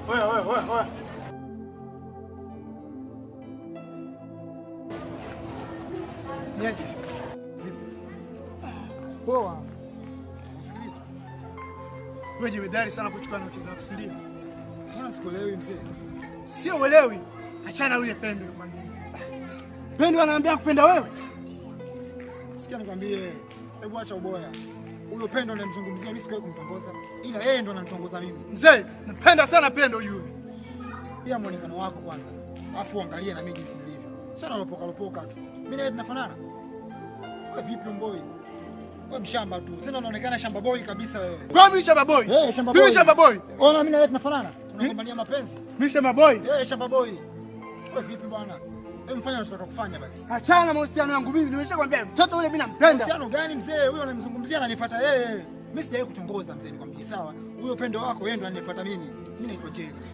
Wewe. Nyeje. Poa. Sikiliza. Wewe jemedari sana kuchukua noti zako, si ndio? Mbona sikuelewi mzee? Sio uelewi. Achana yule Pendo nikwambie. Pendo anaambia kupenda wewe. Sikia nikwambie, hebu acha uboya. Huyo Pendo anamzungumzia mimi sikuwahi kumtongoza. Ila yeye ndo ananitongoza mimi. Mzee, napenda sana Pendo yule. Pia muonekano wako kwanza. Alafu angalia na mimi jinsi nilivyo. Sio nalopoka tu. Mimi na wewe tunafanana. Wewe vipi mboi? Wewe mshamba tu. Tena unaonekana shamba boy kabisa wewe. Kwa mimi shamba boy? Shamba boy. Mimi shamba boy. Ona mimi na wewe tunafanana. Tunagombania mapenzi. Mimi shamba boy? Shamba boy. Wewe vipi bwana? Hebu mfanya unachotaka kufanya basi. Achana na mahusiano yangu mimi. Nimeshakwambia mtoto yule mimi nampenda. Mahusiano gani mzee? Huyo anamzungumzia ananifuata yeye. Mimi sijawahi kutongoza mzee, nikwambie sawa. Huyo Pendo wako yeye ndo ananifuata mimi. Mimi naitwa Jerry.